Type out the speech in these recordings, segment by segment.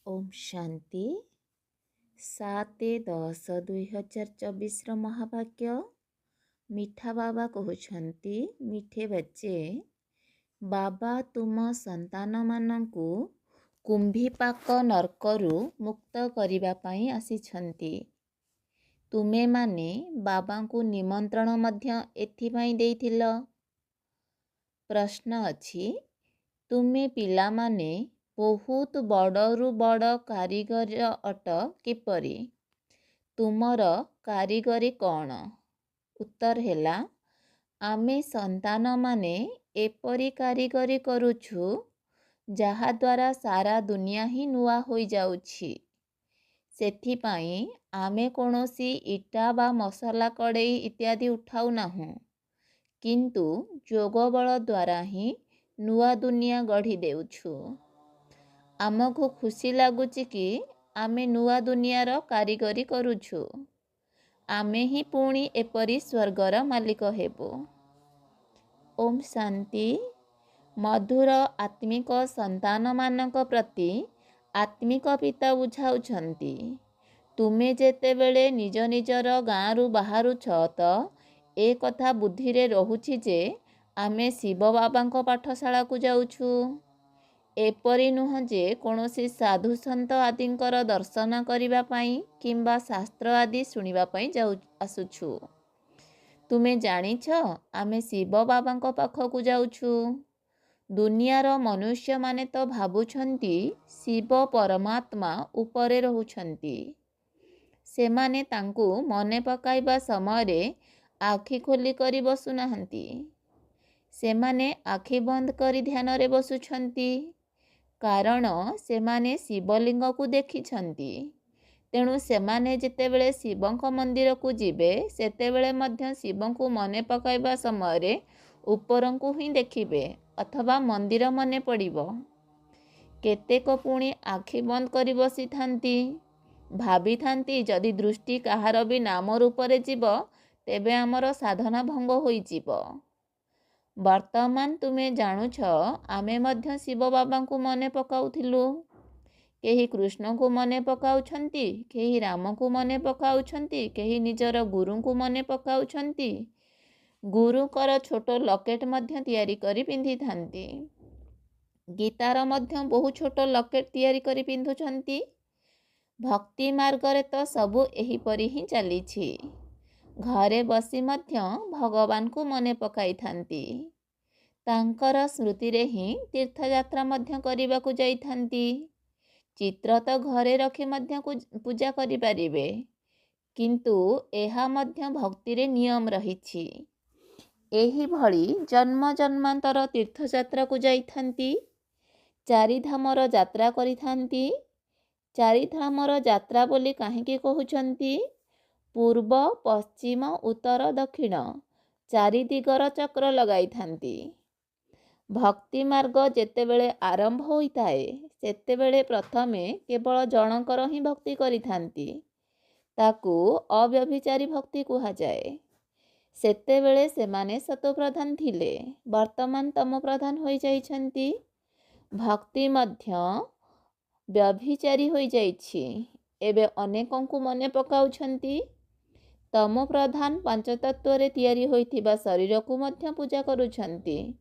ओम शांति 7-10-2024 महावाक्य। मिठा बाबा कहते मिठे बच्चे, बाबा तुम संतान मानंकु कुंभीपाक नर्करु मुक्त करिबा पई आसिछंती। तुमे माने बाबा को निमंत्रण मध्य एथिपाई देइथिल। प्रश्न अछि, तुमे पिला माने बहुत बड़रू बड़ कारीगर अट किपरि? तुमर कारीगरी कौन? उत्तर हेला, आमे संतान माने एपरी कारीगरी करुछु जहा द्वारा सारा दुनिया ही नुआ होई जाउछि। सेथिपाई आमे कोनोसी इटा बा मसला कड़ेई इत्यादि उठाऊ नाहु, किंतु जोग बल द्वारा ही नुआ दुनिया गढ़ी देउछु। आमको खुशी लगुच कि आमे नुआ दुनियार कारीगरी करुछु। आमे ही पुणी एपरी स्वर्गर मालिक हेबो। ओम शांति। मधुर आत्मिक संतान मानक प्रति आत्मिक पिता बुझाउछंती, तुमे जेते बेले निज निजर गाँरु बाहरुछ त ए कथा बुद्धि रे रहुछि जे आमे शिव बाबांको पाठशाला को जाउछु। एपरी नुह जे कोनोसी साधु संत आदिंकर दर्शन करिबा पई किंबा शास्त्र आदि सुनिबा पई आसुछु। तुमे जानिछ आमे शिव बाबांको पाखकु जाउछु। दुनियार मनुष्य माने तो भाबुछंती शिव परमात्मा उपरे रहुछंती। सेमाने तांकु मने पकाइबा समय आखि खोली करी बसु नाहंती। सेमाने आखि बंद करी ध्यान रे बसुछंती, कारण सेमाने शिवलिंग को देखिछंती। तेणु सेमाने जेतेबेले शिवंक मंदिर को जिबे सेतेबेले मध्य शिवंकु मने पकाइबा समय उपरंकु ही देखिबे अथवा मंदिर मने पड़िबो। केतेक पुणी आखि बंद करी बसी थांती, भाभी थांती जदि दृष्टि कहार भी नाम रूपरे जीव तेबे आमर साधना भंग होई जीव। वर्तमान तुमे जानुछ आमे मध्य शिव बाबा को मने पकाउथिलु। केही कृष्ण को मने पकाउछंती, केही राम को मने पकाउछंती, केही निजर गुरु को मने पकाउछंती। गुरु कर छोट लकेट मध्य तैयारी करी पिंधि थांती। गीतार मध्य बहु छोट लकेट तैयारी करी पिंधुछंती। भक्ति मार्ग रे तो सबु एही परी ही चलीछि। घरे बसी मध्य भगवान को मने पकाई थांती। तांकर स्मृति रे ही तीर्थयात्रा मध्य करिबा को जाई थांती। चित्र तो घरे रखी मध्य पूजा करि पारिबे, किंतु एहा मध्य भक्ति रे नियम रहिछि। एही भली जन्म जन्मांतर तीर्थयात्रा को जाई थांती। चारि धामर यात्रा करि थांती। चारि धामर यात्रा बोली काहेकि कहउछंती? पूर्व पश्चिम उत्तर दक्षिण चारि दिगर चक्र लगाई थांती। भक्ति मार्ग जेतेबेले आरंभ होइताए सेतेबेले प्रथमे केवल जनकर ही भक्ति करि थांती। ताकू अव्यभिचारी भक्ति कुहा जाए। सेतेबेले सेमाने सतो प्रधान थिले, वर्तमान तम प्रधान होई जाइछंती। भक्ति मध्य व्यभिचारी होई जाइछि। एबे अनेकंकु मने पकाउछंती। तम प्रधान पंचतत्व रे तैयारी होइथिबा शरीर को मध्य पूजा करुछंती,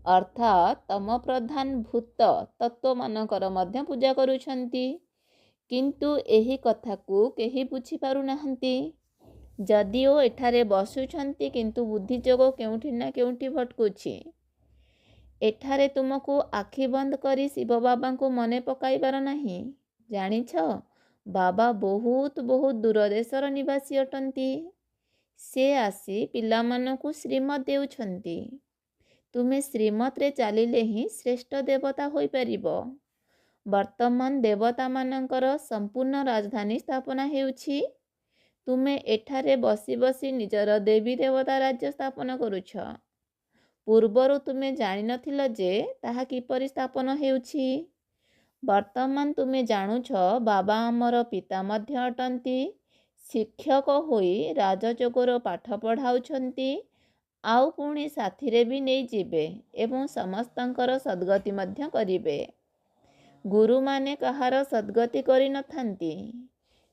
अर्थात तम प्रधान भूत तत्व मानकर मध्य पूजा करुछंती। किंतु एही कथा को केही बुझी पारु नाहंती। जदिओ एठारे बसुछंती किंतु बुद्धि जोगो केउठी ना केउठी भटकुछि। एठारे तुमको आखि बंद करी शिव बाबा को मने पकाइबार नाही। जानिछ बाबा बहुत बहुत दूर देशर निवासी अटंती। से आसी पिलामानकु श्रीमत देउछंती। तुमे श्रीमत रे चालिले ही श्रेष्ठ देवता होई परिबो। वर्तमान देवता मानकर संपूर्ण राजधानी स्थापना हेउछि। तुमे एठारे बसी बसी निजर देवी देवता राज्य स्थापना करुछ। पूर्वरु तुमे जानि नथिल जे ताहा किपरि स्थापन हेउछि। वर्तमान तुमे जानुछ बाबा आमर पिता मध्य अटंती। शिक्षक होई राजजोगर पाठ पढ़ाउछंती। आउ पुणी साथी रे भी नहीं जीवे एवं समस्तंकर सद्गति मध्य करिवे। ଗୁରୁମାନେ କାହାର ସଦ୍ଗତି କରିନଥାନ୍ତି।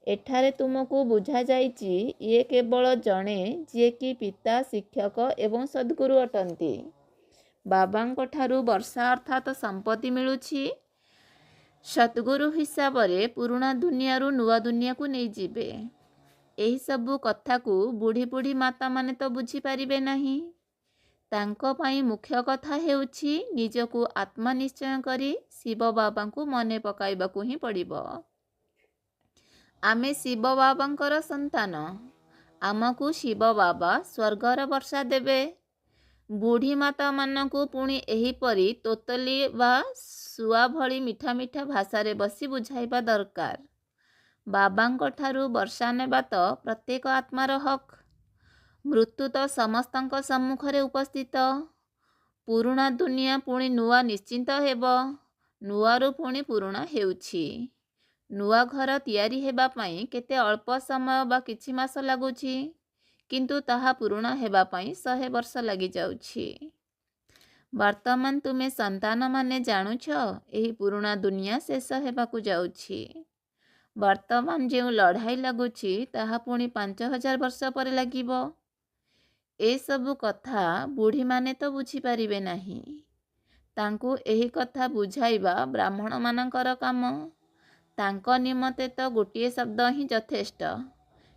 ଏଠାରେ ତୁମକୁ ବୁଝାଯାଇଛି ଇଏ କେବଳ ଜଣେ ଯିଏକି ପିତା, ଶିକ୍ଷକ ଏବଂ ସଦ୍ଗୁରୁ ଅଟନ୍ତି। ବାବାଙ୍କ ଠାରୁ ବର୍ଷା ଅର୍ଥାତ୍ ସମ୍ପତ୍ତି ମିଳୁଛି। ସଦ୍ଗୁରୁ ହିସାବରେ ପୁରୁଣା ଦୁନିଆରୁ ନୂଆ ଦୁନିଆକୁ ନେଇଯିବେ। ଏହିସବୁ କଥାକୁ ବୁଢ଼ୀ ବୁଢ଼ୀ ମାତାମାନେ ତ ବୁଝିପାରିବେ ନାହିଁ। ତାଙ୍କ ପାଇଁ ମୁଖ୍ୟ କଥା ହେଉଛି ନିଜକୁ ଆତ୍ମା ନିଶ୍ଚୟ କରି ଶିବ ବାବାଙ୍କୁ ମନେ ପକାଇବାକୁ ହିଁ ପଡ଼ିବ। ଆମେ ଶିବ ବାବାଙ୍କର ସନ୍ତାନ। ଆମକୁ ଶିବ ବାବା ସ୍ୱର୍ଗର ବର୍ଷା ଦେବେ। ବୁଢ଼ୀ ମାତାମାନଙ୍କୁ ପୁଣି ଏହିପରି ତୋତଲି ବା ଶୁଆ ଭଳି ମିଠା ମିଠା ଭାଷାରେ ବସି ବୁଝାଇବା ଦରକାର। ବାବାଙ୍କ ଠାରୁ ବର୍ଷା ନେବା ତ ପ୍ରତ୍ୟେକ ଆତ୍ମାର ହକ୍। ମୃତ୍ୟୁ ତ ସମସ୍ତଙ୍କ ସମ୍ମୁଖରେ ଉପସ୍ଥିତ। ପୁରୁଣା ଦୁନିଆ ପୁଣି ନୂଆ ନିଶ୍ଚିନ୍ତ ହେବ। ନୂଆରୁ ପୁଣି ପୁରୁଣା ହେଉଛି। ନୂଆ ଘର ତିଆରି ହେବା ପାଇଁ କେତେ ଅଳ୍ପ ସମୟ ବା କିଛି ମାସ ଲାଗୁଛି, କିନ୍ତୁ ତାହା ପୁରୁଣା ହେବା ପାଇଁ 100 ବର୍ଷ ଲାଗିଯାଉଛି। ବର୍ତ୍ତମାନ ତୁମେ ସନ୍ତାନମାନେ ଜାଣୁଛ ଏହି ପୁରୁଣା ଦୁନିଆ ଶେଷ ହେବାକୁ ଯାଉଛି। ବର୍ତ୍ତମାନ ଯେଉଁ ଲଢ଼ାଇ ଲାଗୁଛି ତାହା ପୁଣି 5000 ବର୍ଷ ପରେ ଲାଗିବ। ଏସବୁ କଥା ବୁଢ଼ୀମାନେ ତ ବୁଝିପାରିବେ ନାହିଁ। ତାଙ୍କୁ ଏହି କଥା ବୁଝାଇବା ବ୍ରାହ୍ମଣମାନଙ୍କର କାମ। ତାଙ୍କ ନିମନ୍ତେ ତ ଗୋଟିଏ ଶବ୍ଦ ହିଁ ଯଥେଷ୍ଟ।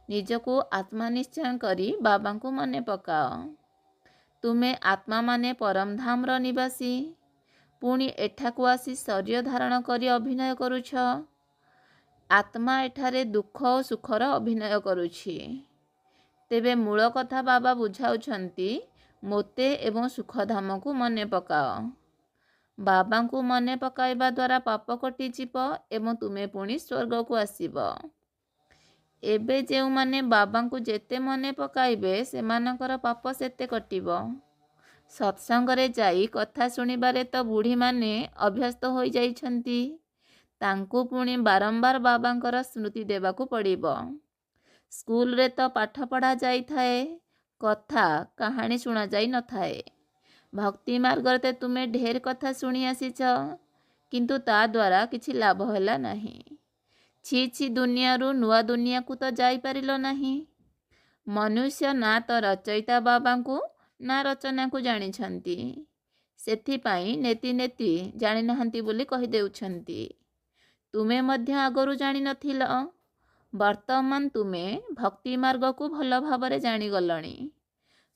ନିଜକୁ ଆତ୍ମା ନିଶ୍ଚୟ କରି ବାବାଙ୍କୁ ମନେ ପକାଅ। ତୁମେ ଆତ୍ମାମାନେ ପରମଧାମର ନିବାସୀ। ପୁଣି ଏଠାକୁ ଆସି ଶରୀର ଧାରଣ କରି ଅଭିନୟ କରୁଛ। ଆତ୍ମା ଏଠାରେ ଦୁଃଖ ଓ ସୁଖର ଅଭିନୟ କରୁଛି। ତେବେ ମୂଳ କଥା ବାବା ବୁଝାଉଛନ୍ତି ମୋତେ ଏବଂ ସୁଖଧାମକୁ ମନେ ପକାଅ। ବାବାଙ୍କୁ ମନେ ପକାଇବା ଦ୍ୱାରା ପାପ କଟିଯିବ ଏବଂ ତୁମେ ପୁଣି ସ୍ୱର୍ଗକୁ ଆସିବ। ଏବେ ଯେଉଁମାନେ ବାବାଙ୍କୁ ଯେତେ ମନେ ପକାଇବେ ସେମାନଙ୍କର ପାପ ସେତେ କଟିବ। ସତ୍ସଙ୍ଗରେ ଯାଇ କଥା ଶୁଣିବାରେ ତ ବୁଢ଼ୀମାନେ ଅଭ୍ୟସ୍ତ ହୋଇଯାଇଛନ୍ତି। ତାଙ୍କୁ ପୁଣି ବାରମ୍ବାର ବାବାଙ୍କର ସ୍ମୃତି ଦେବାକୁ ପଡ଼ିବ। ସ୍କୁଲରେ ତ ପାଠ ପଢ଼ା ଯାଇଥାଏ, କଥା କାହାଣୀ ଶୁଣାଯାଇ ନଥାଏ। ଭକ୍ତି ମାର୍ଗରେ ତ ତୁମେ ଢେର କଥା ଶୁଣି ଆସିଛ, କିନ୍ତୁ ତା ଦ୍ୱାରା କିଛି ଲାଭ ହେଲା ନାହିଁ। ଛି ଦୁନିଆରୁ ନୂଆ ଦୁନିଆକୁ ତ ଯାଇପାରିଲ ନାହିଁ। ମନୁଷ୍ୟ ନା ତ ରଚୟିତା ବାବାଙ୍କୁ ନା ରଚନାକୁ ଜାଣିଛନ୍ତି। ସେଥିପାଇଁ ନେତି ଜାଣିନାହାନ୍ତି ବୋଲି କହିଦେଉଛନ୍ତି। ତୁମେ ମଧ୍ୟ ଆଗରୁ ଜାଣିନଥିଲ। ବର୍ତ୍ତମାନ ତୁମେ ଭକ୍ତି ମାର୍ଗକୁ ଭଲ ଭାବରେ ଜାଣିଗଲଣି।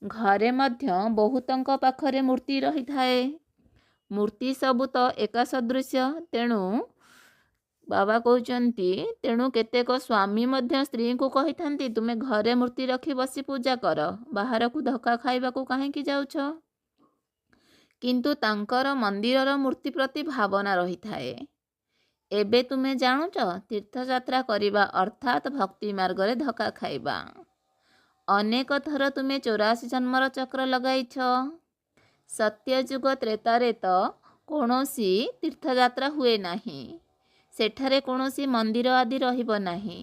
ଘରେ ମଧ୍ୟ ବହୁତଙ୍କ ପାଖରେ ମୂର୍ତ୍ତି ରହିଥାଏ। ମୂର୍ତ୍ତି ସବୁ ତ ଏକା ସଦୃଶ୍ୟ। ତେଣୁ ବାବା କହୁଛନ୍ତି, ତେଣୁ କେତେକ ସ୍ୱାମୀ ମଧ୍ୟ ସ୍ତ୍ରୀଙ୍କୁ କହିଥାନ୍ତି ତୁମେ ଘରେ ମୂର୍ତ୍ତି ରଖି ବସି ପୂଜା କର, ବାହାରକୁ ଧକ୍କା ଖାଇବାକୁ କାହିଁକି ଯାଉଛ? କିନ୍ତୁ ତାଙ୍କର ମନ୍ଦିରର ମୂର୍ତ୍ତି ପ୍ରତି ଭାବନା ରହିଥାଏ। ଏବେ ତୁମେ ଜାଣୁଛ ତୀର୍ଥଯାତ୍ରା କରିବା ଅର୍ଥାତ୍ ଭକ୍ତି ମାର୍ଗରେ ଧକ୍କା ଖାଇବା। ଅନେକ ଥର ତୁମେ 84 ଜନ୍ମର ଚକ୍ର ଲଗାଇଛ। ସତ୍ୟଯୁଗ ତ୍ରେତାରେ ତ କୌଣସି ତୀର୍ଥଯାତ୍ରା ହୁଏ ନାହିଁ। ସେଠାରେ କୌଣସି ମନ୍ଦିର ଆଦି ରହିବ ନାହିଁ।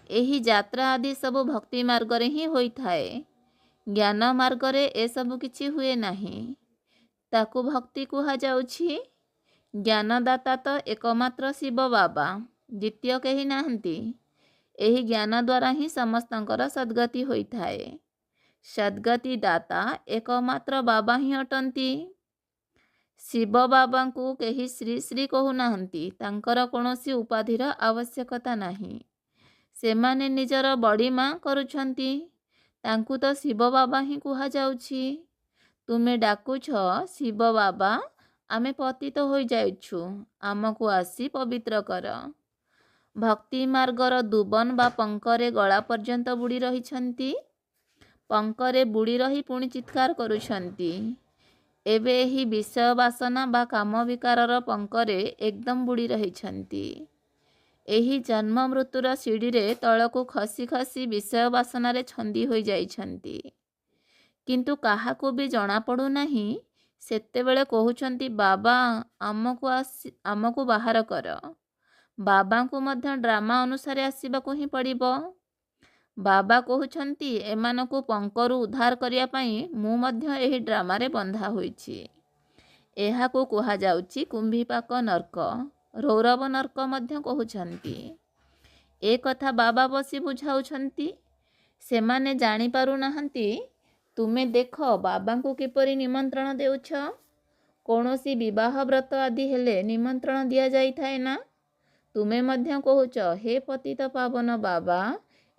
ଏହି ଯାତ୍ରା ଆଦି ସବୁ ଭକ୍ତି ମାର୍ଗରେ ହିଁ ହୋଇଥାଏ। ଜ୍ଞାନ ମାର୍ଗରେ ଏସବୁ କିଛି ହୁଏ ନାହିଁ। ତାକୁ ଭକ୍ତି କୁହାଯାଉଛି। ଜ୍ଞାନଦାତା ତ ଏକମାତ୍ର ଶିବ ବାବା, ଦ୍ୱିତୀୟ କେହି ନାହାନ୍ତି। ଏହି ଜ୍ଞାନ ଦ୍ୱାରା ହିଁ ସମସ୍ତଙ୍କର ସଦ୍ଗତି ହୋଇଥାଏ। ସଦ୍ଗତି ଦାତା ଏକମାତ୍ର ବାବା ହିଁ ଅଟନ୍ତି। ଶିବ ବାବାଙ୍କୁ କେହି ଶ୍ରୀ ଶ୍ରୀ କହୁନାହାନ୍ତି। ତାଙ୍କର କୌଣସି ଉପାଧିର ଆବଶ୍ୟକତା ନାହିଁ। ସେମାନେ ନିଜର ବଡ଼ିମା କରୁଛନ୍ତି। ତାଙ୍କୁ ତ ଶିବ ବାବା ହିଁ କୁହାଯାଉଛି। ତୁମେ ଡାକୁଛ ଶିବ ବାବା, ଆମେ ପତିତ ହୋଇଯାଇଛୁ, ଆମକୁ ଆସି ପବିତ୍ର କର। ଭକ୍ତି ମାର୍ଗର ଦୁବନ ବା ପଙ୍କରେ ଗଳା ପର୍ଯ୍ୟନ୍ତ ବୁଡ଼ି ରହିଛନ୍ତି। ପଙ୍କରେ ବୁଡ଼ି ରହି ପୁଣି ଚିତ୍କାର କରୁଛନ୍ତି। ଏବେ ଏହି ବିଷୟ ବାସନା ବା କାମ ବିକାରର ପଙ୍କରେ ଏକଦମ ବୁଡ଼ି ରହିଛନ୍ତି। ଏହି ଜନ୍ମ ମୃତ୍ୟୁର ସିଡ଼ିରେ ତଳକୁ ଖସି ଖସି ବିଷୟ ବାସନାରେ ଛନ୍ଦି ହୋଇଯାଇଛନ୍ତି। କିନ୍ତୁ କାହାକୁ ବି ଜଣାପଡ଼ୁନାହିଁ। ସେତେବେଳେ କହୁଛନ୍ତି ବାବା ଆମକୁ ବାହାର କର। ବାବାଙ୍କୁ ମଧ୍ୟ ଡ୍ରାମା ଅନୁସାରେ ଆସିବାକୁ ହିଁ ପଡ଼ିବ। ବାବା କହୁଛନ୍ତି ଏମାନଙ୍କୁ ପଙ୍କରୁ ଉଦ୍ଧାର କରିବା ପାଇଁ ମୁଁ ମଧ୍ୟ ଏହି ଡ୍ରାମାରେ ବନ୍ଧା ହୋଇଛି। ଏହାକୁ କୁହାଯାଉଛି କୁମ୍ଭୀପାକ ନର୍କ। ରୌରବ ନର୍କ ମଧ୍ୟ କହୁଛନ୍ତି। ଏ କଥା ବାବା ବସି ବୁଝାଉଛନ୍ତି। ସେମାନେ ଜାଣିପାରୁନାହାନ୍ତି। ତୁମେ ଦେଖ ବାବାଙ୍କୁ କିପରି ନିମନ୍ତ୍ରଣ ଦେଉଛ। କୌଣସି ବିବାହ ବ୍ରତ ଆଦି ହେଲେ ନିମନ୍ତ୍ରଣ ଦିଆଯାଇଥାଏ ନା। ତୁମେ ମଧ୍ୟ କହୁଛ, ହେ ପତିତ ପାବନ ବାବା,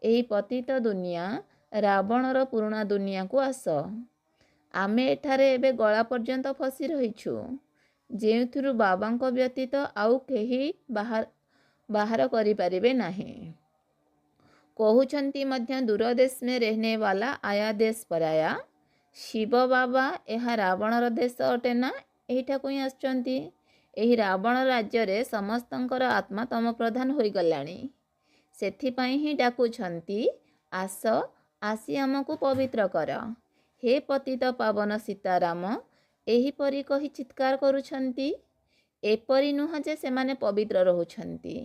ଏହି ପତିତ ଦୁନିଆ ରାବଣର ପୁରୁଣା ଦୁନିଆକୁ ଆସ। ଆମେ ଏଠାରେ ଏବେ ଗଳା ପର୍ଯ୍ୟନ୍ତ ଫସି ରହିଛୁ, ଯେଉଁଥିରୁ ବାବାଙ୍କ ବ୍ୟତୀତ ଆଉ କେହି ବାହାର କରିପାରିବେ ନାହିଁ। କହୁଛନ୍ତି ମଧ୍ୟ ଦୂର ଦେଶ ମେ ରହନେ ବାଲା ଆୟା ଦେଶ ପରାୟା। ଶିବ ବାବା ଏହା ରାବଣର ଦେଶ ଅଟେ ନା, ଏହିଠାକୁ ହିଁ ଆସୁଛନ୍ତି। ଏହି ରାବଣ ରାଜ୍ୟରେ ସମସ୍ତଙ୍କର ଆତ୍ମା ତମ ପ୍ରଧାନ ହୋଇଗଲାଣି। ସେଥିପାଇଁ ହିଁ ଡାକୁଛନ୍ତି, ଆସ, ଆସି ଆମକୁ ପବିତ୍ର କର। ହେ ପତିତ ପାବନ ସୀତାରାମ, ଏହିପରି କହି ଚିତ୍କାର କରୁଛନ୍ତି। ଏପରି ନୁହଁ ଯେ ସେମାନେ ପବିତ୍ର ରହୁଛନ୍ତି।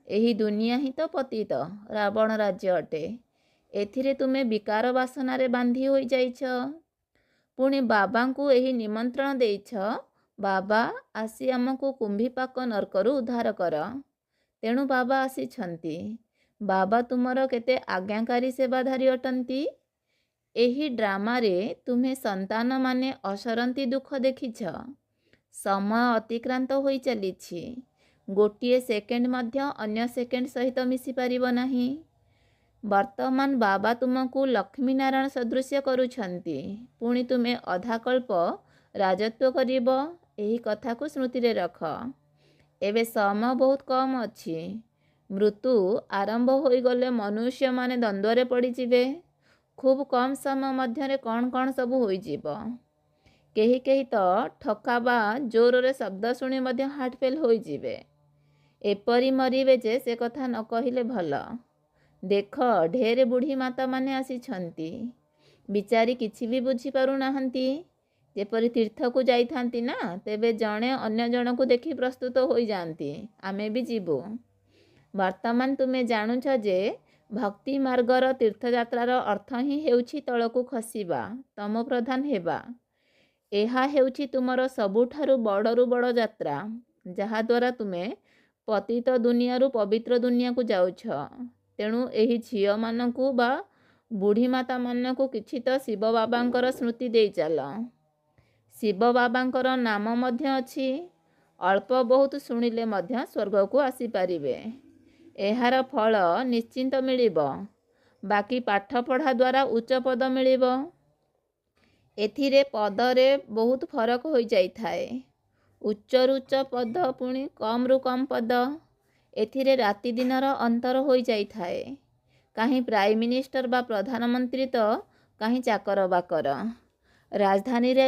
ଏହି ଦୁନିଆ ହିଁ ତ ପତିତ ରାବଣ ରାଜ୍ୟ ଅଟେ। ଏଥିରେ ତୁମେ ବିକାର ବାସନାରେ ବାନ୍ଧି ହୋଇଯାଇଛ। ପୁଣି ବାବାଙ୍କୁ ଏହି ନିମନ୍ତ୍ରଣ ଦେଇଛ, ବାବା ଆସି ଆମକୁ କୁମ୍ଭୀପାକ ନର୍କରୁ ଉଦ୍ଧାର କର। ତେଣୁ ବାବା ଆସିଛନ୍ତି। ବାବା ତୁମର କେତେ ଆଜ୍ଞାକାରୀ ସେବାଧାରୀ ଅଟନ୍ତି। ଏହି ଡ୍ରାମାରେ ତୁମେ ସନ୍ତାନମାନେ ଅସରନ୍ତି ଦୁଃଖ ଦେଖିଛ। ସମୟ ଅତିକ୍ରାନ୍ତ ହୋଇ ଚାଲିଛି। ଗୋଟିଏ ସେକେଣ୍ଡ ମଧ୍ୟ ଅନ୍ୟ ସେକେଣ୍ଡ ସହିତ ମିଶିପାରିବ ନାହିଁ। ବର୍ତ୍ତମାନ ବାବା ତୁମକୁ ଲକ୍ଷ୍ମୀନାରାୟଣ ସଦୃଶ୍ୟ କରୁଛନ୍ତି। ପୁଣି ତୁମେ ଅଧାକଳ୍ପ ରାଜତ୍ୱ କରିବ, ଏହି କଥାକୁ ସ୍ମୃତିରେ ରଖ। ଏବେ ସମୟ ବହୁତ କମ୍ ଅଛି। ମୃତ୍ୟୁ ଆରମ୍ଭ ହୋଇଗଲେ ମନୁଷ୍ୟମାନେ ଦ୍ୱନ୍ଦ୍ୱରେ ପଡ଼ିଯିବେ। ଖୁବ୍ କମ୍ ସମୟ ମଧ୍ୟରେ କ'ଣ କ'ଣ ସବୁ ହୋଇଯିବ। କେହି କେହି ତ ଠକା ବା ଜୋରରେ ଶବ୍ଦ ଶୁଣି ମଧ୍ୟ ହାର୍ଟ ଫେଲ୍ ହୋଇଯିବେ। ଏପରି ମରିବେ ଯେ ସେ କଥା ନ କହିଲେ ଭଲ। ଦେଖ, ଢେର ବୁଢ଼ୀ ମାତାମାନେ ଆସିଛନ୍ତି। ବିଚାରୀ କିଛି ବି ବୁଝିପାରୁନାହାନ୍ତି। ଯେପରି ତୀର୍ଥକୁ ଯାଇଥାନ୍ତି ନା, ତେବେ ଜଣେ ଅନ୍ୟ ଜଣକୁ ଦେଖି ପ୍ରସ୍ତୁତ ହୋଇଯାଆନ୍ତି, ଆମେ ବି ଯିବୁ। ବର୍ତ୍ତମାନ ତୁମେ ଜାଣୁଛ ଯେ ଭକ୍ତି ମାର୍ଗର ତୀର୍ଥଯାତ୍ରାର ଅର୍ଥ ହିଁ ହେଉଛି ତଳକୁ ଖସିବା, ତମ ପ୍ରଧାନ ହେବା। ଏହା ହେଉଛି ତୁମର ସବୁଠାରୁ ବଡ଼ରୁ ବଡ଼ ଯାତ୍ରା, ଯାହାଦ୍ୱାରା ତୁମେ ପତିତ ଦୁନିଆରୁ ପବିତ୍ର ଦୁନିଆକୁ ଯାଉଛ। ତେଣୁ ଏହି ଝିଅମାନଙ୍କୁ ବା ବୁଢ଼ୀମାତାମାନଙ୍କୁ କିଛି ତ ଶିବ ବାବାଙ୍କର ସ୍ମୃତି ଦେଇ ଚାଲ। ଶିବ ବାବାଙ୍କର ନାମ ମଧ୍ୟ ଅଛି। ଅଳ୍ପ ବହୁତ ଶୁଣିଲେ ମଧ୍ୟ ସ୍ୱର୍ଗକୁ ଆସିପାରିବେ। ଏହାର ଫଳ ନିଶ୍ଚିନ୍ତ ମିଳିବ। ବାକି ପାଠପଢ଼ା ଦ୍ୱାରା ଉଚ୍ଚ ପଦ ମିଳିବ। ଏଥିରେ ପଦରେ ବହୁତ ଫରକ ହୋଇଯାଇଥାଏ। ଉଚ୍ଚରୁ ଉଚ୍ଚ ପଦ, ପୁଣି କମ୍ରୁ କମ୍ ପଦ। ଏଥିରେ ରାତି ଦିନର ଅନ୍ତର ହୋଇଯାଇଥାଏ। କାହିଁ ପ୍ରାଇମ୍ ମିନିଷ୍ଟର ବା ପ୍ରଧାନମନ୍ତ୍ରୀ ତ କାହିଁ ଚାକର ବାକର। ରାଜଧାନୀରେ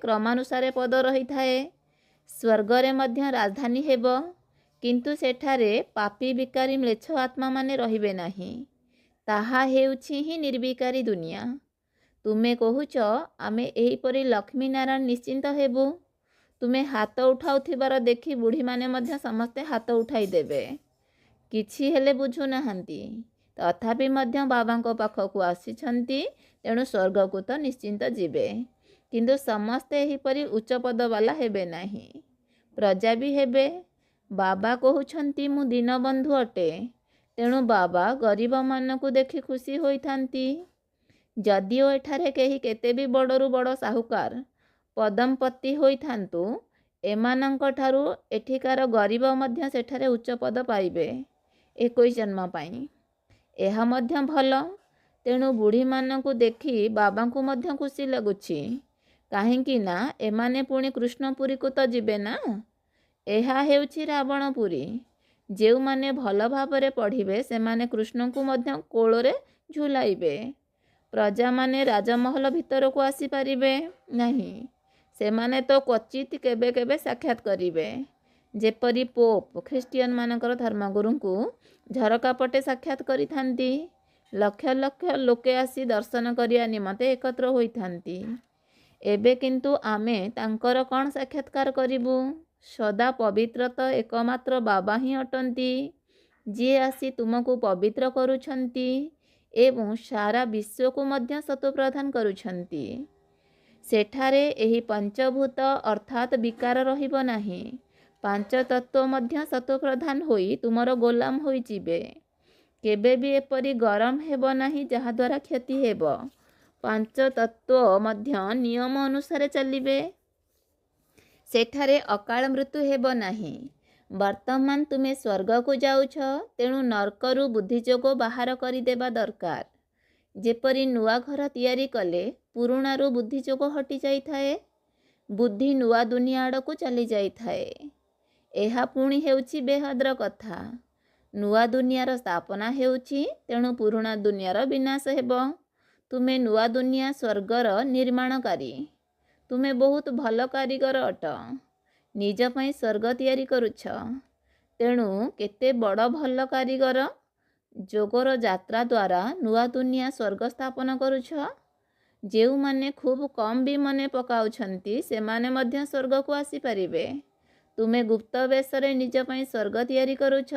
କ୍ରମାନୁସାରେ ପଦ ରହିଥାଏ। ସ୍ୱର୍ଗରେ ମଧ୍ୟ ରାଜଧାନୀ ହେବ, କିନ୍ତୁ ସେଠାରେ ପାପୀ ବିକାରୀ ମ୍ଲେଚ୍ଛ ଆତ୍ମାମାନେ ରହିବେ ନାହିଁ। ତାହା ହେଉଛି ହିଁ ନିର୍ବିକାରୀ ଦୁନିଆ। ତୁମେ କହୁଛ, ଆମେ ଏହିପରି ଲକ୍ଷ୍ମୀନାରାୟଣ ନିଶ୍ଚିନ୍ତ ହେବୁ। ତୁମେ ହାତ ଉଠାଉଥିବାର ଦେଖି ବୁଢ଼ୀମାନେ ମଧ୍ୟ ସମସ୍ତେ ହାତ ଉଠାଇଦେବେ। କିଛି ହେଲେ ବୁଝୁନାହାନ୍ତି। ତଥାପି ମଧ୍ୟ ବାବାଙ୍କ ପାଖକୁ ଆସିଛନ୍ତି, ତେଣୁ ସ୍ୱର୍ଗକୁ ତ ନିଶ୍ଚିନ୍ତ ଯିବେ। କିନ୍ତୁ ସମସ୍ତେ ଏହିପରି ଉଚ୍ଚ ପଦବାଲା ହେବେ ନାହିଁ, ପ୍ରଜା ବି ହେବେ। ବାବା କହୁଛନ୍ତି, ମୁଁ ଦୀନବନ୍ଧୁ ଅଟେ। ତେଣୁ ବାବା ଗରିବମାନଙ୍କୁ ଦେଖି ଖୁସି ହୋଇଥାନ୍ତି। ଯଦିଓ ଏଠାରେ କେହି କେତେ ବି ବଡ଼ରୁ ବଡ଼ ସାହୁକାର ପଦମପତି ହୋଇଥାନ୍ତୁ, ଏମାନଙ୍କ ଠାରୁ ଏଠିକାର ଗରିବ ମଧ୍ୟ ସେଠାରେ ଉଚ୍ଚ ପଦ ପାଇବେ 21 ଜନ୍ମ ପାଇଁ। ଏହା ମଧ୍ୟ ଭଲ। ତେଣୁ ବୁଢ଼ୀମାନଙ୍କୁ ଦେଖି ବାବାଙ୍କୁ ମଧ୍ୟ ଖୁସି ଲାଗୁଛି। କାହିଁକି ନା ଏମାନେ ପୁଣି କୃଷ୍ଣପୁରୀକୁ ତ ଯିବେ ନା। ଏହା ହେଉଛି ରାବଣପୁରୀ। ଯେଉଁମାନେ ଭଲ ଭାବରେ ପଢ଼ିବେ ସେମାନେ କୃଷ୍ଣଙ୍କୁ ମଧ୍ୟ କୋଳରେ ଝୁଲାଇବେ। ପ୍ରଜାମାନେ ରାଜମହଲ ଭିତରକୁ ଆସିପାରିବେ ନାହିଁ। ସେମାନେ ତ କ୍ୱଚିତ୍ କେବେ କେବେ ସାକ୍ଷାତ କରିବେ। ଯେପରି ପୋପ୍ ଖ୍ରୀଷ୍ଟିଆନମାନଙ୍କର ଧର୍ମଗୁରୁଙ୍କୁ ଝରକା ପଟେ ସାକ୍ଷାତ କରିଥାନ୍ତି। ଲକ୍ଷ ଲକ୍ଷ ଲୋକେ ଆସି ଦର୍ଶନ କରିବା ନିମନ୍ତେ ଏକତ୍ର ହୋଇଥାନ୍ତି। ଏବେ କିନ୍ତୁ ଆମେ ତାଙ୍କର କ'ଣ ସାକ୍ଷାତକାର କରିବୁ? ସଦା ପବିତ୍ର ତ ଏକମାତ୍ର ବାବା ହିଁ ଅଟନ୍ତି, ଯିଏ ଆସି ତୁମକୁ ପବିତ୍ର କରୁଛନ୍ତି ଏବଂ ସାରା ବିଶ୍ୱକୁ ମଧ୍ୟ ସତପ୍ରଦାନ କରୁଛନ୍ତି। ସେଠାରେ ଏହି ପଞ୍ଚଭୂତ ଅର୍ଥାତ୍ ବିକାର ରହିବ ନାହିଁ। ପାଞ୍ଚ ତତ୍ତ୍ୱ ମଧ୍ୟ ସତ୍ତ୍ୱପ୍ରଧାନ ହୋଇ ତୁମର ଗୋଲାମ ହୋଇଯିବେ। କେବେ ବି ଏପରି ଗରମ ହେବ ନାହିଁ ଯାହାଦ୍ୱାରା କ୍ଷତି ହେବ। ପାଞ୍ଚ ତତ୍ତ୍ୱ ମଧ୍ୟ ନିୟମ ଅନୁସାରେ ଚାଲିବେ। ସେଠାରେ ଅକାଳ ମୃତ୍ୟୁ ହେବ ନାହିଁ। ବର୍ତ୍ତମାନ ତୁମେ ସ୍ୱର୍ଗକୁ ଯାଉଛ, ତେଣୁ ନର୍କରୁ ବୁଦ୍ଧିଯୋଗ ବାହାର କରିଦେବା ଦରକାର। ଯେପରି ନୂଆ ଘର ତିଆରି କଲେ ପୁରୁଣାରୁ ବୁଦ୍ଧିଯୋଗ ହଟି ଯାଇଥାଏ, ବୁଦ୍ଧି ନୂଆ ଦୁନିଆ ଆଡ଼କୁ ଚାଲି ଯାଇଥାଏ। ଏହା ପୁଣି ହେଉଛି ବେହଦର କଥା। ନୂଆ ଦୁନିଆର ସ୍ଥାପନା ହେଉଛି, ତେଣୁ ପୁରୁଣା ଦୁନିଆର ବିନାଶ ହେବ। ତୁମେ ନୂଆ ଦୁନିଆ ସ୍ୱର୍ଗର ନିର୍ମାଣକାରୀ। ତୁମେ ବହୁତ ଭଲ କାରିଗର ଅଟ। ନିଜ ପାଇଁ ସ୍ୱର୍ଗ ତିଆରି କରୁଛ। ତେଣୁ କେତେ ବଡ଼ ଭଲ କାରିଗର। ଯୋଗର ଯାତ୍ରା ଦ୍ୱାରା ନୂଆ ଦୁନିଆ ସ୍ୱର୍ଗ ସ୍ଥାପନ କରୁଛ। ଯେଉଁମାନେ ଖୁବ୍ କମ୍ ବି ମନେ ପକାଉଛନ୍ତି ସେମାନେ ମଧ୍ୟ ସ୍ୱର୍ଗକୁ ଆସିପାରିବେ। ତୁମେ ଗୁପ୍ତ ବେଶରେ ନିଜ ପାଇଁ ସ୍ୱର୍ଗ ତିଆରି କରୁଛ।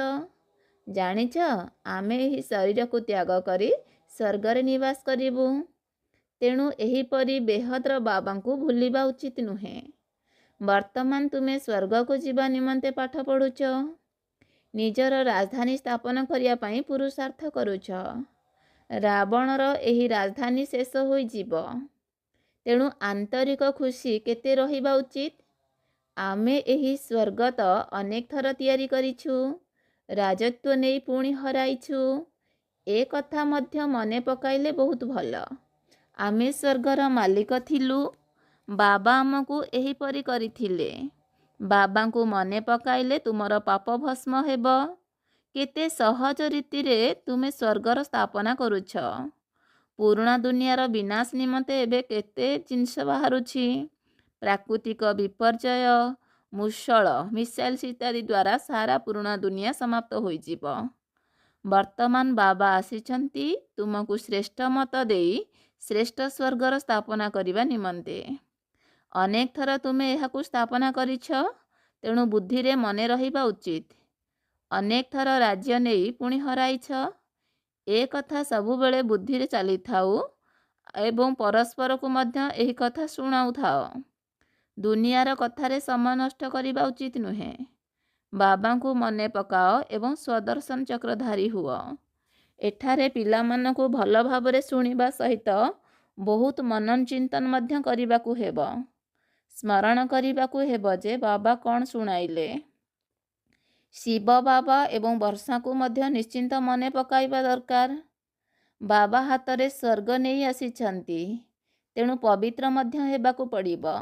ଜାଣିଛ, ଆମେ ଏହି ଶରୀରକୁ ତ୍ୟାଗ କରି ସ୍ୱର୍ଗରେ ନିବାସ କରିବୁ। ତେଣୁ ଏହିପରି ବେହଦର ବାବାଙ୍କୁ ଭୁଲିବା ଉଚିତ ନୁହେଁ। ବର୍ତ୍ତମାନ ତୁମେ ସ୍ୱର୍ଗକୁ ଯିବା ନିମନ୍ତେ ପାଠ ପଢ଼ୁଛ। ନିଜର ରାଜଧାନୀ ସ୍ଥାପନ କରିବା ପାଇଁ ପୁରୁଷାର୍ଥ କରୁଛ। ରାବଣର ଏହି ରାଜଧାନୀ ଶେଷ ହୋଇଯିବ। ତେଣୁ ଆନ୍ତରିକ ଖୁସି କେତେ ରହିବା ଉଚିତ। ଆମେ ଏହି ସ୍ୱର୍ଗ ତ ଅନେକ ଥର ତିଆରି କରିଛୁ, ରାଜତ୍ୱ ନେଇ ପୁଣି ହରାଇଛୁ। ଏ କଥା ମଧ୍ୟ ମନେ ପକାଇଲେ ବହୁତ ଭଲ। ଆମେ ସ୍ୱର୍ଗର ମାଲିକ ଥିଲୁ। ବାବା ଆମକୁ ଏହିପରି କରିଥିଲେ। ବାବାଙ୍କୁ ମନେ ପକାଇଲେ ତୁମର ପାପ ଭସ୍ମ ହେବ। କେତେ ସହଜ ରୀତିରେ ତୁମେ ସ୍ୱର୍ଗର ସ୍ଥାପନା କରୁଛ। ପୁରୁଣା ଦୁନିଆର ବିନାଶ ନିମନ୍ତେ ଏବେ କେତେ ଜିନିଷ ବାହାରୁଛି। ପ୍ରାକୃତିକ ବିପର୍ଯ୍ୟୟ, ମୂଷଳ, ମିସାଇଲ୍ସ ଇତ୍ୟାଦି ଦ୍ୱାରା ସାରା ପୁରୁଣା ଦୁନିଆ ସମାପ୍ତ ହୋଇଯିବ। ବର୍ତ୍ତମାନ ବାବା ଆସିଛନ୍ତି ତୁମକୁ ଶ୍ରେଷ୍ଠ ମତ ଦେଇ ଶ୍ରେଷ୍ଠ ସ୍ୱର୍ଗର ସ୍ଥାପନା କରିବା ନିମନ୍ତେ। ଅନେକ ଥର ତୁମେ ଏହାକୁ ସ୍ଥାପନା କରିଛ, ତେଣୁ ବୁଦ୍ଧିରେ ମନେ ରହିବା ଉଚିତ। ଅନେକ ଥର ରାଜ୍ୟ ନେଇ ପୁଣି ହରାଇଛ। ଏ କଥା ସବୁବେଳେ ବୁଦ୍ଧିରେ ଚାଲିଥାଉ ଏବଂ ପରସ୍ପରକୁ ମଧ୍ୟ ଏହି କଥା ଶୁଣାଉଥାଅ। ଦୁନିଆର କଥାରେ ସମୟ ନଷ୍ଟ କରିବା ଉଚିତ ନୁହେଁ। ବାବାଙ୍କୁ ମନେ ପକାଅ ଏବଂ ସ୍ୱଦର୍ଶନ ଚକ୍ରଧାରୀ ହୁଅ। ଏଠାରେ ପିଲାମାନଙ୍କୁ ଭଲ ଭାବରେ ଶୁଣିବା ସହିତ ବହୁତ ମନନ ଚିନ୍ତନ ମଧ୍ୟ କରିବାକୁ ହେବ। ସ୍ମରଣ କରିବାକୁ ହେବ ଯେ ବାବା କ'ଣ ଶୁଣାଇଲେ। ଶିବ ବାବା ଏବଂ ବର୍ଷାକୁ ମଧ୍ୟ ନିଶ୍ଚିନ୍ତ ମନେ ପକାଇବା ଦରକାର। ବାବା ହାତରେ ସ୍ୱର୍ଗ ନେଇ ଆସିଛନ୍ତି, ତେଣୁ ପବିତ୍ର ମଧ୍ୟ ହେବାକୁ ପଡ଼ିବ।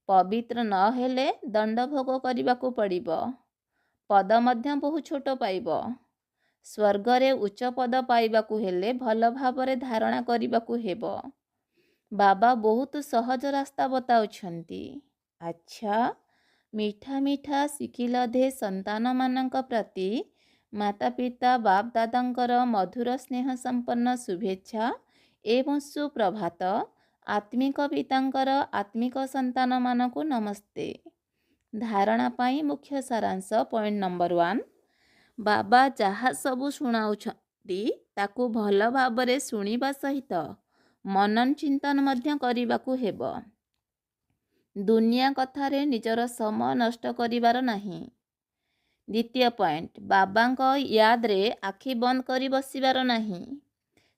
ପବିତ୍ର ନ ହେଲେ ଦଣ୍ଡ ଭୋଗ କରିବାକୁ ପଡ଼ିବ। ପଦ ମଧ୍ୟ ବହୁ ଛୋଟ ପାଇବ। ସ୍ୱର୍ଗରେ ଉଚ୍ଚ ପଦ ପାଇବାକୁ ହେଲେ ଭଲ ଭାବରେ ଧାରଣା କରିବାକୁ ହେବ। ବାବା ବହୁତ ସହଜ ରାସ୍ତା ବତାଉଛନ୍ତି। ଆଚ୍ଛା, ମିଠା ମିଠା ଶିଖିଲଧେ ସନ୍ତାନମାନଙ୍କ ପ୍ରତି ମାତା ପିତା ବାପ ଦାଦାଙ୍କର ମଧୁର ସ୍ନେହ ସମ୍ପନ୍ନ ଶୁଭେଚ୍ଛା ଏବଂ ସୁପ୍ରଭାତ। ଆତ୍ମିକ ପିତାଙ୍କର ଆତ୍ମିକ ସନ୍ତାନମାନଙ୍କୁ ନମସ୍ତେ। ଧାରଣା ପାଇଁ ମୁଖ୍ୟ ସାରାଂଶ ପଏଣ୍ଟ ନମ୍ବର 1। ବାବା ଯାହା ସବୁ ଶୁଣାଉଛନ୍ତି ତାକୁ ଭଲ ଭାବରେ ଶୁଣିବା ସହିତ ମନନ ଚିନ୍ତନ ମଧ୍ୟ କରିବାକୁ ହେବ। ଦୁନିଆ କଥାରେ ନିଜର ସମୟ ନଷ୍ଟ କରିବାର ନାହିଁ। ଦ୍ୱିତୀୟ ପଏଣ୍ଟ, ବାବାଙ୍କ ୟାଦରେ ଆଖି ବନ୍ଦ କରି ବସିବାର ନାହିଁ।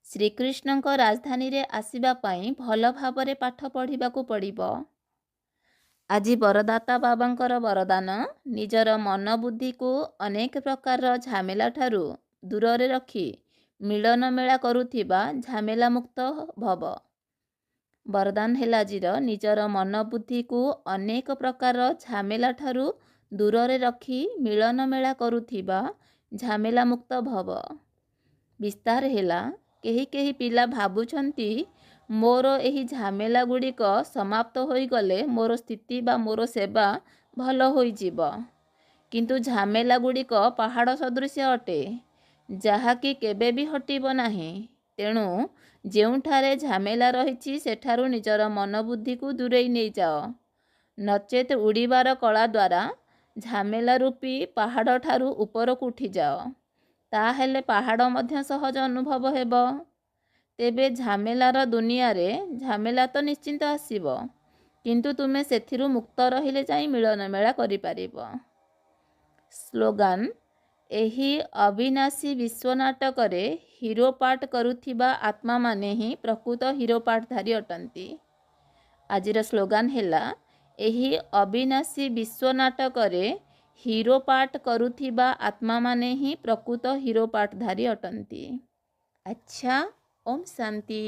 ଶ୍ରୀକୃଷ୍ଣଙ୍କ ରାଜଧାନୀରେ ଆସିବା ପାଇଁ ଭଲ ଭାବରେ ପାଠ ପଢ଼ିବାକୁ ପଡ଼ିବ। ଆଜି ବରଦାତା ବାବାଙ୍କର ବରଦାନ, ନିଜର ମନ ବୁଦ୍ଧିକୁ ଅନେକ ପ୍ରକାରର ଝାମେଲା ଠାରୁ ଦୂରରେ ରଖି ମିଳନ ମେଳା କରୁଥିବା ଝାମେଲା ମୁକ୍ତ ଭବ। ବରଦାନ ହେଲା ଆଜିର, ନିଜର ମନ ବୁଦ୍ଧିକୁ ଅନେକ ପ୍ରକାରର ଝାମେଲା ଠାରୁ ଦୂରରେ ରଖି ମିଳନ ମେଳା କରୁଥିବା ଝାମେଲା ମୁକ୍ତ ଭବ। ବିସ୍ତାର ହେଲା, କେହି କେହି ପିଲା ଭାବୁଛନ୍ତି ମୋର ଏହି ଝାମେଲା ଗୁଡ଼ିକ ସମାପ୍ତ ହୋଇଗଲେ ମୋର ସ୍ଥିତି ବା ମୋର ସେବା ଭଲ ହୋଇଯିବ। କିନ୍ତୁ ଝାମେଲା ଗୁଡ଼ିକ ପାହାଡ଼ ସଦୃଶ୍ୟ ଅଟେ, ଯାହାକି କେବେ ବି ହଟିବ ନାହିଁ। ତେଣୁ ଯେଉଁଠାରେ ଝାମେଲା ରହିଛି ସେଠାରୁ ନିଜର ମନ ବୁଦ୍ଧିକୁ ଦୂରେଇ ନେଇଯାଅ। ନଚେତ୍ ଉଡ଼ିବାର କଳା ଦ୍ୱାରା ଝାମେଲା ରୂପୀ ପାହାଡ଼ ଠାରୁ ଉପରକୁ ଉଠିଯାଅ। ତାହେଲେ ପାହାଡ଼ ମଧ୍ୟ ସହଜ ଅନୁଭବ ହେବ। ତେବେ ଝାମେଲାର ଦୁନିଆରେ ଝାମେଲା ତ ନିଶ୍ଚିନ୍ତ ଆସିବ, କିନ୍ତୁ ତୁମେ ସେଥିରୁ ମୁକ୍ତ ରହିଲେ ଯାଇ ମିଳନ ମେଳା କରିପାରିବ। ସ୍ଲୋଗାନ, ଏହି ଅବିନାଶୀ ବିଶ୍ୱ ନାଟକରେ ହିରୋ ପାର୍ଟ କରୁଥିବା ଆତ୍ମାମାନେ ହିଁ ପ୍ରକୃତ ହିରୋ ପାର୍ଟଧାରୀ ଅଟନ୍ତି। ଆଜିର ସ୍ଲୋଗାନ ହେଲା, ଏହି ଅବିନାଶୀ ବିଶ୍ୱ ନାଟକରେ ହିରୋ ପାର୍ଟ କରୁଥିବା ଆତ୍ମାମାନେ ହିଁ ପ୍ରକୃତ ହିରୋ ପାର୍ଟଧାରୀ ଅଟନ୍ତି। ଆଚ୍ଛା, ଓମ୍ ଶାନ୍ତି।